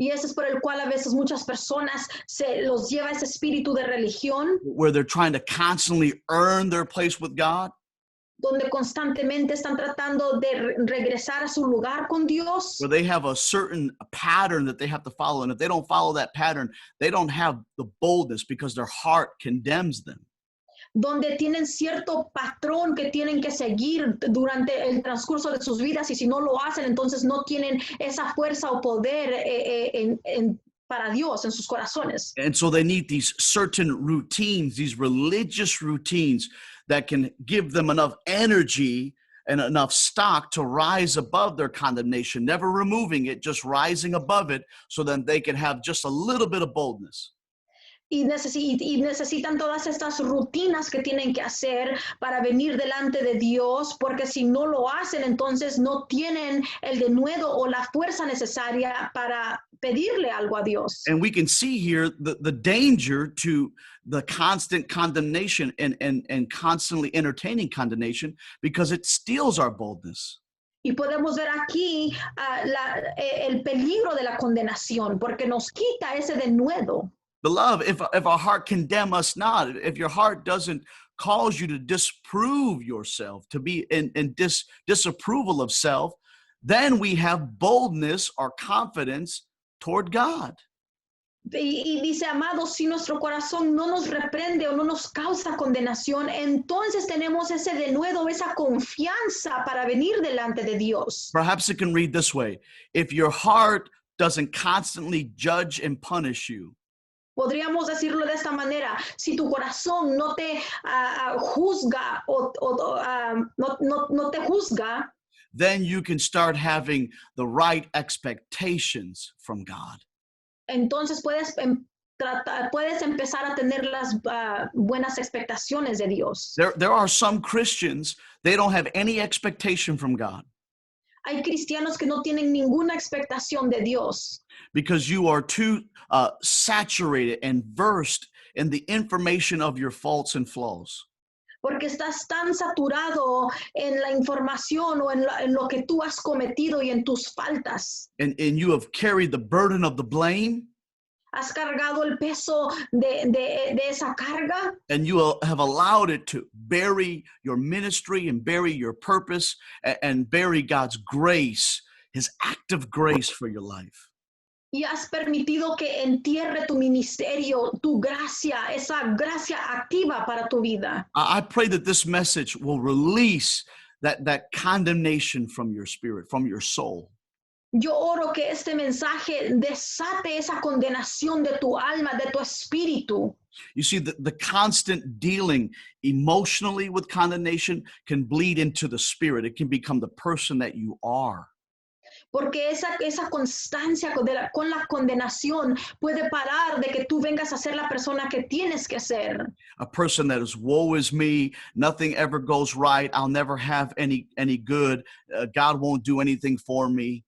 Y ese es por el cual a veces muchas personas se los lleva ese espíritu de religión, Where they're trying to constantly earn their place with God, donde constantemente están tratando de regresar a su lugar con Dios, where they have a certain pattern that they have to follow. And if they don't follow that pattern, they don't have the boldness because their heart condemns them. donde tienen cierto patrón que tienen que seguir durante el transcurso de sus vidas, y si no lo hacen, entonces no tienen esa fuerza o poder para Dios en sus corazones. And so they need these certain routines, these religious routines that can give them enough energy and enough stock to rise above their condemnation, never removing it, just rising above it so that they can have just a little bit of boldness. Y necesitan todas estas rutinas que tienen que hacer para venir delante de Dios, porque si no lo hacen, entonces no tienen el denuedo o la fuerza necesaria para pedirle algo a Dios. And we can see here the danger to the constant condemnation and constantly entertaining condemnation, because it steals our boldness. Y podemos ver aquí el peligro de la condenación, porque nos quita ese denuedo. Beloved, if our heart condemn us not, if your heart doesn't cause you to disprove yourself, to be in disapproval of self, then we have boldness or confidence toward God. Y dice, amados, si nuestro corazón no nos reprende o no nos causa condenación, entonces tenemos ese denuedo, esa confianza para venir delante de Dios. Perhaps it can read this way: if your heart doesn't constantly judge and punish you, Podríamos decirlo de esta manera: si tu corazón no te juzga no te juzga, then you can start having the right expectations from God. entonces puedes empezar a tener las buenas expectaciones de Dios. There are some Christians, they don't have any expectation from God Hay cristianos que no tienen ninguna expectación de Dios, because you are too saturated and versed in the information of your faults and flaws. porque estás tan saturado en la información o en lo que tú has cometido y en tus faltas. And you have carried the burden of the blame, Has cargado el peso de esa carga, and you have allowed it to bury your ministry and bury your purpose and bury God's grace, his active grace for your life. y has permitido que entierre tu ministerio, tu gracia, esa gracia activa para tu vida. I pray that this message will release that condemnation from your spirit, from your soul. Yo oro que este mensaje desate esa condenación de tu alma, de tu espíritu. You see, the constant dealing emotionally with condemnation can bleed into the spirit. It can become the person that you are. Porque esa constancia con la condenación puede parar de que tú vengas a ser la persona que tienes que ser. A person that is, woe is me, nothing ever goes right, I'll never have any good, God won't do anything for me.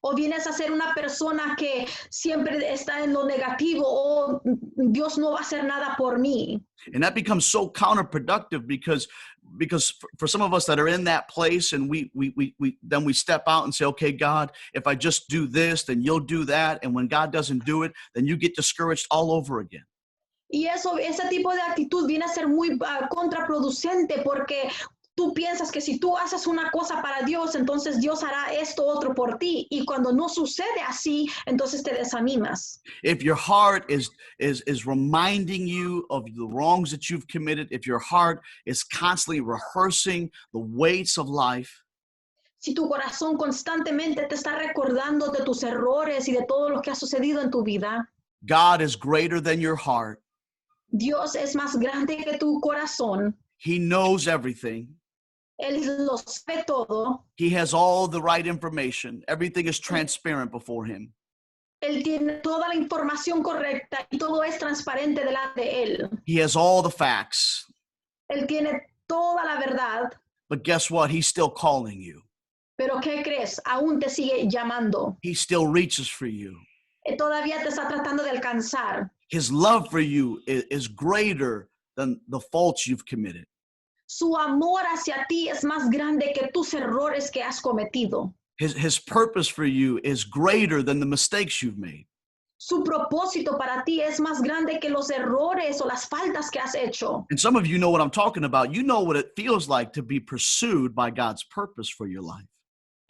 O vienes a ser una persona que siempre está en lo negativo, o Dios no va a hacer nada por mí. And that becomes so counterproductive because for some of us that are in that place, and we then we step out and say, okay, God, if I just do this, then you'll do that. And when God doesn't do it, then you get discouraged all over again. Y ese tipo de actitud viene a ser muy contraproducente, porque tú piensas que si tú haces una cosa para Dios, entonces Dios hará esto otro por ti. Y cuando no sucede así, entonces te desanimas. If your heart is reminding you of the wrongs that you've committed, if your heart is constantly rehearsing the weights of life, Si tu corazón constantemente te está recordando de tus errores y de todo lo que ha sucedido en tu vida, God is greater than your heart. Dios es más grande que tu corazón. He knows everything. Él lo sabe todo. He has all the right information. Everything is transparent before him. Él tiene toda la información correcta y todo es transparente delante de él. He has all the facts. Él tiene toda la verdad. But guess what? He's still calling you. Pero ¿qué crees? Aún te sigue llamando. He still reaches for you. Todavía te está tratando de alcanzar. His love for you is greater than the faults you've committed. Su amor hacia ti es más grande que tus errores que has cometido. His purpose for you is greater than the mistakes you've made. Su propósito para ti es más grande que los errores o las faltas que has hecho. And some of you know what I'm talking about. You know what it feels like to be pursued by God's purpose for your life.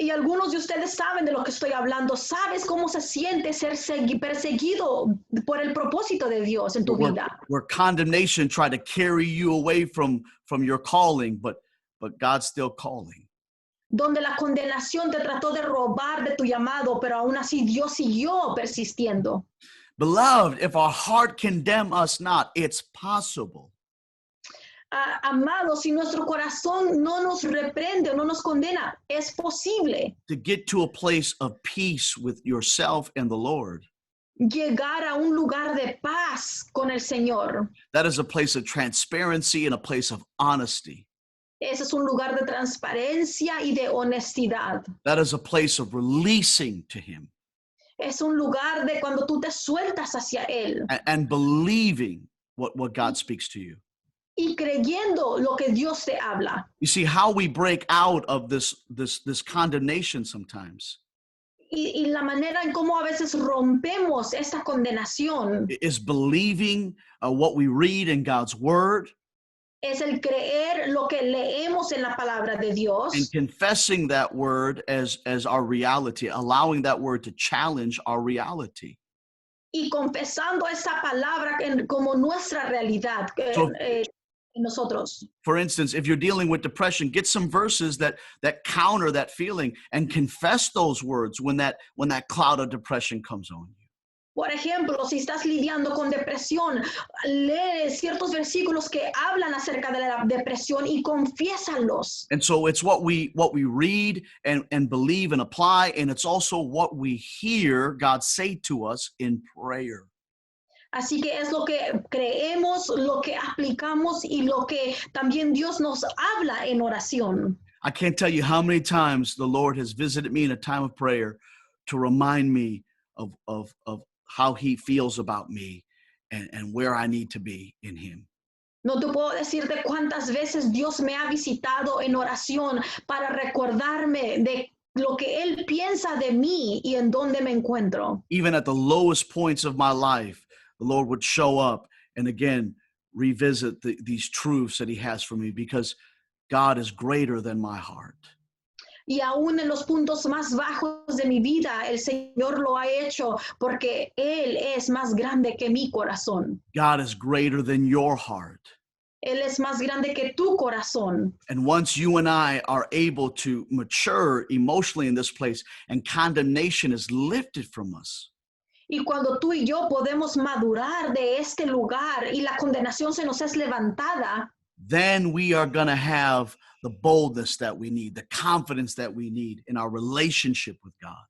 Y algunos de ustedes saben de lo que estoy hablando. ¿Sabes cómo se siente ser perseguido por el propósito de Dios en tu vida? Where condemnation tried to carry you away from your calling, but God's still calling. Donde la condenación te trató de robar de tu llamado, pero aún así Dios siguió persistiendo. Beloved, if our heart condemn us not, it's possible. Amados, si nuestro corazón no nos reprende o no nos condena, es posible To get to a place of peace with yourself and the Lord. llegar a un lugar de paz con el Señor. That is a place of transparency and a place of honesty. Ese es un lugar de transparencia y de honestidad. That is a place of releasing to Him Es un lugar de cuando tú te sueltas hacia Él and believing what God speaks to you. y creyendo lo que Dios te habla. You see how we break out of this condemnation sometimes Y la manera en cómo a veces rompemos esta condenación is believing what we read in God's word es el creer lo que leemos en la palabra de Dios and confessing that word as our reality, allowing that word to challenge our reality. y confesando esta palabra como nuestra realidad So- en nosotros. For instance, if you're dealing with depression, get some verses that counter that feeling and confess those words when that cloud of depression comes on you. Por ejemplo, si estás lidiando con depresión, lee ciertos versículos que hablan acerca de la depresión y confiésalos. And so it's what we read and believe and apply, and it's also what we hear God say to us in prayer. Así que es lo que creemos, lo que aplicamos y lo que también Dios nos habla en oración. I can't tell you how many times the Lord has visited me in a time of prayer to remind me of how He feels about me and where I need to be in Him. No te puedo decirte cuántas veces Dios me ha visitado en oración para recordarme de lo que Él piensa de mí y en dónde me encuentro. Even at the lowest points of my life, the Lord would show up and again revisit these truths that He has for me because God is greater than my heart. Y aún en los puntos más bajos de mi vida, el Señor lo ha hecho porque Él es más grande que mi corazón. God is greater than your heart. Él es más grande que tu corazón. And once you and I are able to mature emotionally in this place and condemnation is lifted from us, Y cuando tú y yo podemos madurar de este lugar y la condenación se nos es levantada, then we are going to have the boldness that we need, the confidence that we need in our relationship with God.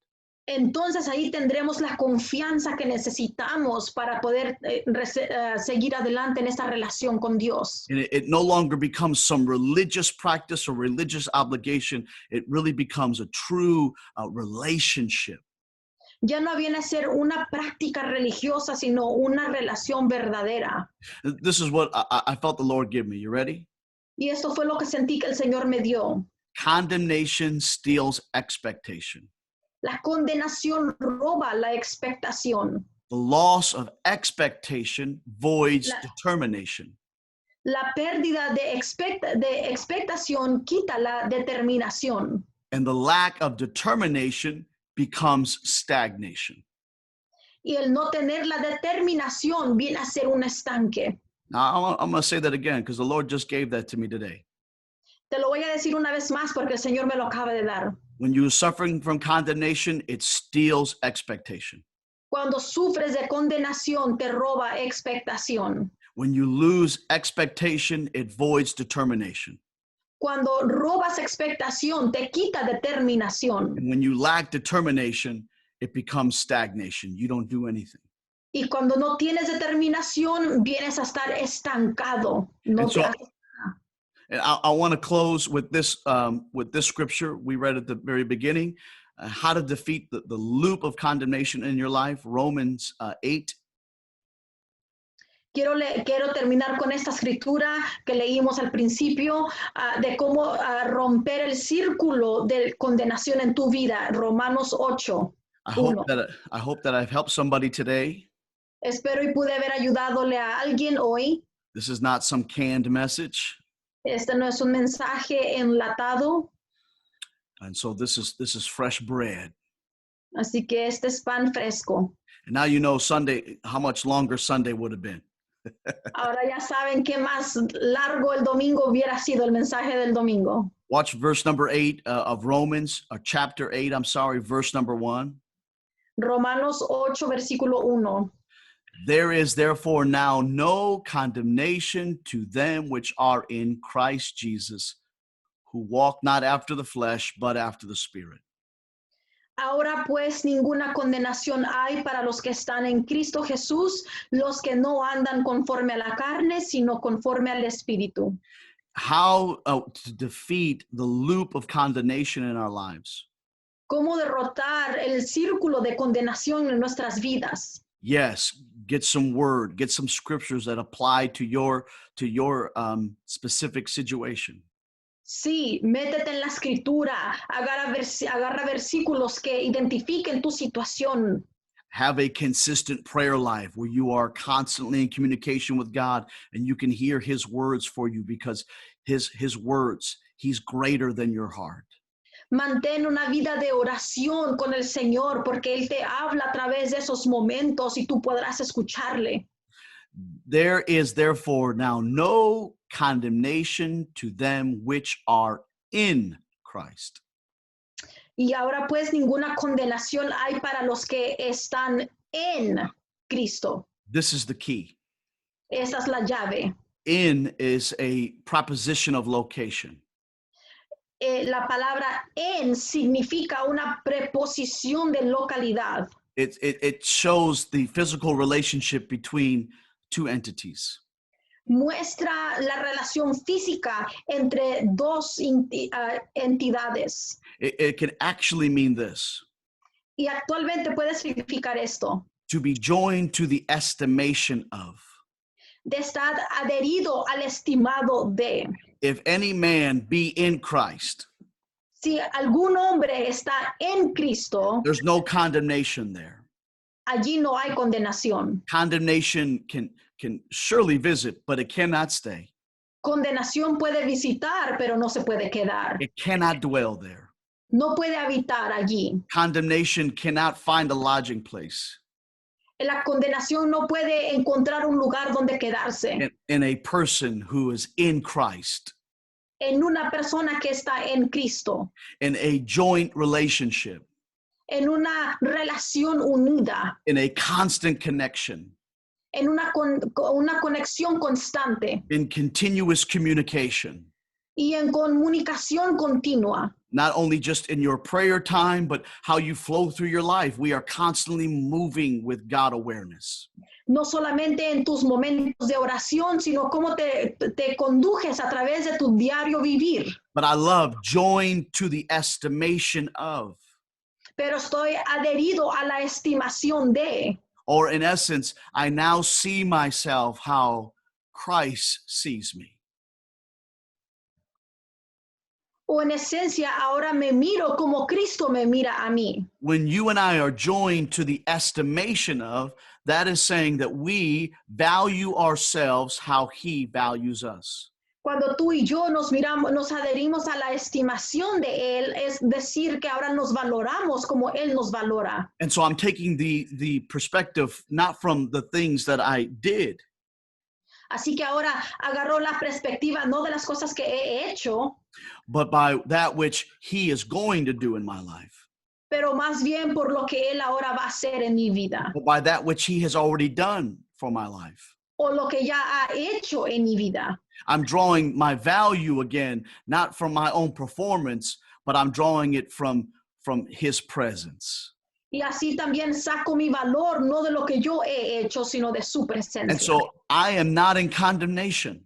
entonces ahí tendremos la confianza que necesitamos para poder seguir adelante en esta relación con Dios. And it no longer becomes some religious practice or religious obligation. It really becomes a true relationship. Ya no viene a ser una práctica religiosa, sino una relación verdadera. This is what I felt the Lord give me. You ready? Y esto fue lo que sentí que el Señor me dio. Condemnation steals expectation. La condenación roba la expectación. The loss of expectation voids La- determination. La pérdida de expectación quita la determinación. And the lack of determination becomes stagnation. Y el no tener la determinación viene a ser un estanque. Now, I'm going to say that again because the Lord just gave that to me today. Te lo voy a decir una vez más porque el Señor me lo acaba de dar. When you're suffering from condemnation, it steals expectation. Cuando sufres de condenación, te roba expectación. When you lose expectation, it voids determination. Cuando robas expectación, te quita determinación. And when you lack determination, it becomes stagnation. You don't do anything. Y cuando no tienes determinación, vienes a estar estancado. No And te so- haces nada. And I want to close with this scripture we read at the very beginning, how to defeat the loop of condemnation in your life, Romans 8. Quiero terminar con esta escritura que leímos al principio de cómo romper el círculo de condenación en tu vida, Romanos 8. I Uno. hope that I've helped somebody today. Espero y pude haber ayudadole a alguien hoy. This is not some canned message. Este no es un mensaje enlatado, And so this is fresh bread. así que este es pan fresco. And now you know Sunday, how much longer Sunday would have been. Ahora ya saben qué más largo el domingo hubiera sido el mensaje del domingo. Watch verse number 8 of Romans, chapter 8, verse number 1. Romanos 8, versículo 1. There is therefore now no condemnation to them which are in Christ Jesus, who walk not after the flesh, but after the Spirit. Ahora pues ninguna condenación hay para los que están en Cristo Jesús, los que no andan conforme a la carne, sino conforme al Espíritu. How to defeat the loop of condemnation in our lives. ¿Cómo derrotar el círculo de condenación en nuestras vidas? Yes, get some word, get some scriptures that apply to your specific situation. Sí, métete en la escritura, agarra versículos que identifiquen tu situación. Have a consistent prayer life where you are constantly in communication with God and you can hear his words for you because his words, he's greater than your heart. Mantén una vida de oración con el Señor porque Él te habla a través de esos momentos y tú podrás escucharle. There is therefore now no condemnation to them which are in Christ. Y ahora pues ninguna condenación hay para los que están en Cristo. This is the key. Esa es la llave. In is a proposition of location. La palabra en significa una preposición de localidad. It shows the physical relationship between two entities. Muestra la relación física entre dos entidades. It can actually mean this: Y actualmente puede significar esto, to be joined to the estimation of. de estar adherido al estimado de. If any man be in Christ, Si algún hombre está en Cristo, there's no condemnation there. allí no hay condenación. Condemnation can surely visit, but it cannot stay. Condenación puede visitar, pero no se puede quedar. It cannot dwell there. No puede habitar allí. Condemnation cannot find a lodging place La condenación no puede encontrar un lugar donde quedarse. in a person who is in Christ, En una persona que está en Cristo, in a joint relationship, en una relación unida, in a constant connection, en una conexión constante in continuous communication, y en comunicación continua. not only just in your prayer time, but how you flow through your life. We are constantly moving with God awareness. No solamente en tus momentos de oración, sino cómo te condujes a través de tu diario vivir. But I love joined to the estimation of, Pero estoy adherido a la estimación de, or in essence, I now see myself how Christ sees me. o en esencia ahora me miro como Cristo me mira a mí. When you and I are joined to the estimation of, that is saying that we value ourselves how he values us. Cuando tú y yo nos miramos, nos adherimos a la estimación de Él, es decir, que ahora nos valoramos como Él nos valora. And so I'm taking the perspective not from the things that I did, Así que ahora agarró la perspectiva no de las cosas que he hecho, but by that which he is going to do in my life, pero más bien por lo que Él ahora va a hacer en mi vida, but by that which he has already done for my life. o lo que ya ha hecho en mi vida. I'm drawing my value again, not from my own performance, but I'm drawing it from his presence. Y así también saco mi valor, no de lo que yo he hecho, sino de su And presencia. so I am not in condemnation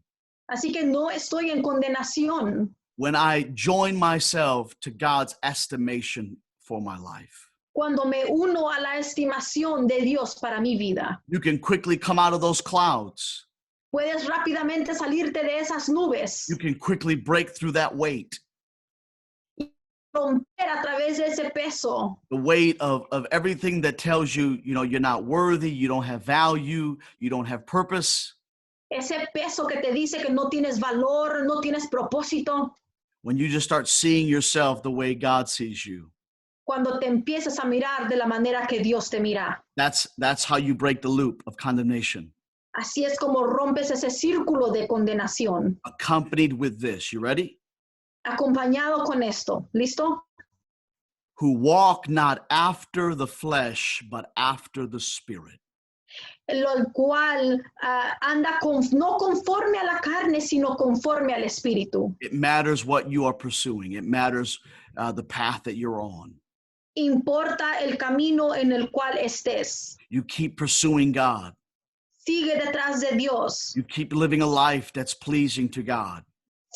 Así que no estoy en condenación when I join myself to God's estimation for my life. cuando me uno a la estimación de Dios para mi vida. You can quickly come out of those clouds. Puedes rápidamente salirte de esas nubes, You can quickly break through that weight, romper a través de ese peso, the weight of everything that tells you, you're not worthy, you don't have value, you don't have purpose. ese peso que te dice que no tienes valor, no tienes propósito. When you just start seeing yourself the way God sees you, Cuando te empieces a mirar de la manera que Dios te mira. that's how you break the loop of condemnation. Así es como rompes ese círculo de condenación. Accompanied with this, you ready? Acompañado con esto, ¿listo? Who walk not after the flesh, but after the spirit. Lo cual anda no conforme a la carne, sino conforme al espíritu. It matters what you are pursuing. It matters the path that you're on. Importa el camino en el cual estés. You keep pursuing God. Sigue detrás de Dios. You keep living a life that's pleasing to God.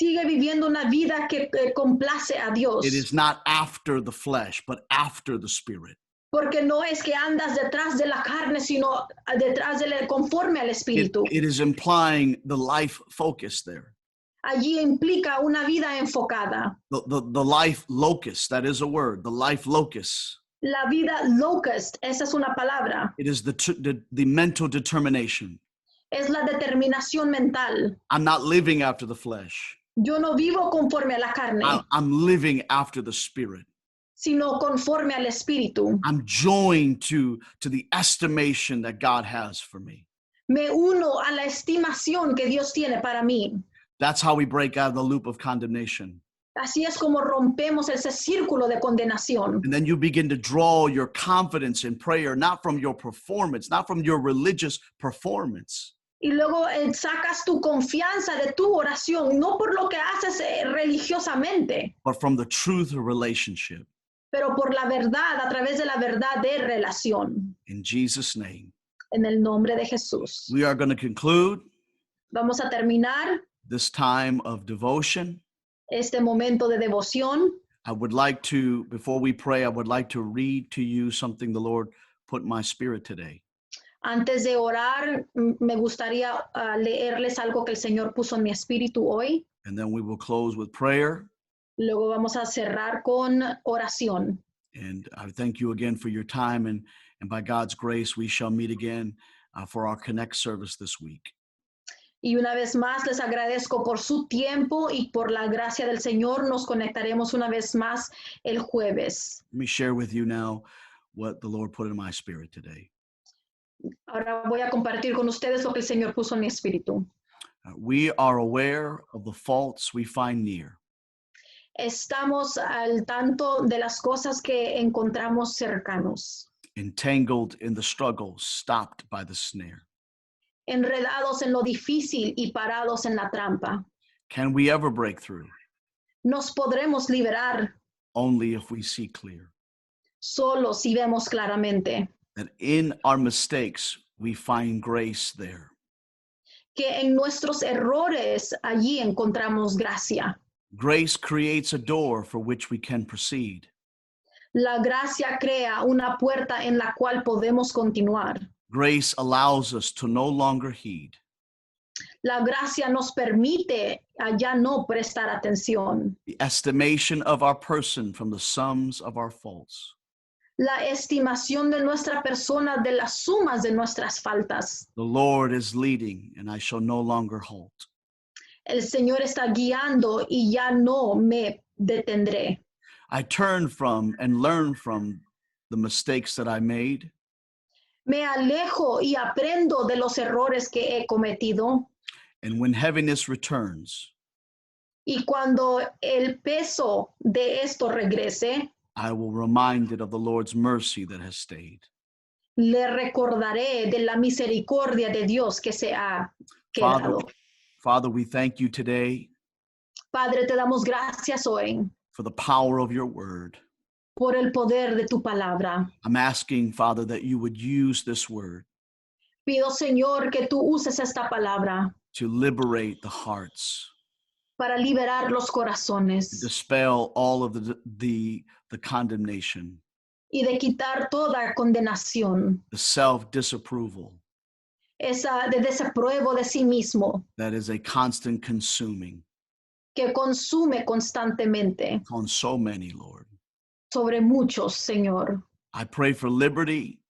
Sigue viviendo una vida que complace a Dios. It is not after the flesh, but after the spirit. Porque no es que andas detrás de la carne, sino detrás conforme al espíritu. It is implying the life focus there. Allí implica una vida enfocada. The life locus, that is a word, the life locus. La vida locust, esa es una palabra. It is the mental determination. Es la determinación mental. I'm not living after the flesh. Yo no vivo conforme a la carne, I'm living after the spirit. sino conforme al espíritu. I'm joined to the estimation that God has for me. Me uno a la estimación que Dios tiene para mí. That's how we break out of the loop of condemnation. Así es como rompemos ese círculo de condenación. And then you begin to draw your confidence in prayer, not from your performance, not from your religious performance, Y luego sacas tu confianza de tu oración, no por lo que haces religiosamente, but from the truth of relationship. pero por la verdad, a través de la verdad de relación. In Jesus' name. En el nombre de Jesús. We are going to conclude Vamos a terminar this time of devotion. este momento de devoción. I would like to, before we pray, I would like to read to you something the Lord put in my spirit today. Antes de orar, me gustaría leerles algo que el Señor puso en mi espíritu hoy. And then we will close with prayer. Luego vamos a cerrar con oración. And I thank you again for your time. And by God's grace, we shall meet again for our Connect service this week. Y una vez más les agradezco por su tiempo y por la gracia del Señor. Nos conectaremos una vez más el jueves. Let me share with you now what the Lord put in my spirit today. Ahora voy a compartir con ustedes lo que el Señor puso en mi espíritu. We are aware of the faults we find near. Estamos al tanto de las cosas que encontramos cercanos, Entangled in the struggle, stopped by the snare. enredados en lo difícil y parados en la trampa. Can we ever break through? Nos podremos liberar Only if we see clear. solo si vemos claramente That in our mistakes, we find grace there. que en nuestros errores allí encontramos gracia. Grace creates a door for which we can proceed. La gracia crea una puerta en la cual podemos continuar. Grace allows us to no longer heed. La gracia nos permite ya no prestar atención. The estimation of our person from the sums of our faults. la estimación de nuestra persona de las sumas de nuestras faltas. The Lord is leading, and I shall no longer halt. El Señor está guiando y ya no me detendré. I turn from and learn from the mistakes that I made, Me alejo y aprendo de los errores que he cometido. and when heaviness returns, Y cuando el peso de esto regrese, I will remind it of the Lord's mercy that has stayed. le recordaré de la misericordia de Dios que se ha Father, quedado. Father, we thank you today Padre, te damos gracias hoy for the power of your word. por el poder de tu palabra. I'm asking, Father, that you would use this word Pido, Señor, que tú uses esta palabra to liberate the hearts, para liberar los to corazones dispel all of the condemnation, y de quitar toda condenación, the self-disapproval esa de desapruebo de sí mismo that is a constant consuming que consume constantemente on so many, Lord. sobre muchos, Señor. I pray for liberty.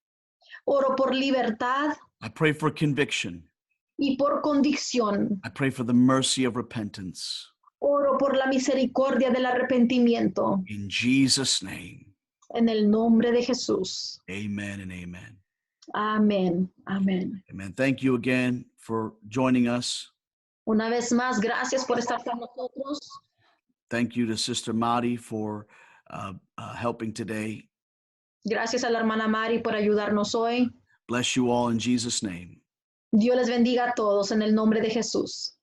Oro por libertad I pray for conviction. y por convicción. I pray for the mercy of repentance. Oro por la misericordia del arrepentimiento. In Jesus' name, En el nombre de Jesús. amen and amen. Amén. Amén. Amen. Thank you again for joining us. Una vez más, gracias por estar con nosotros. Thank you to Sister Madi for helping today. Gracias a la hermana Mari por ayudarnos hoy. Bless you all in Jesus' name. Dios les bendiga a todos en el nombre de Jesús.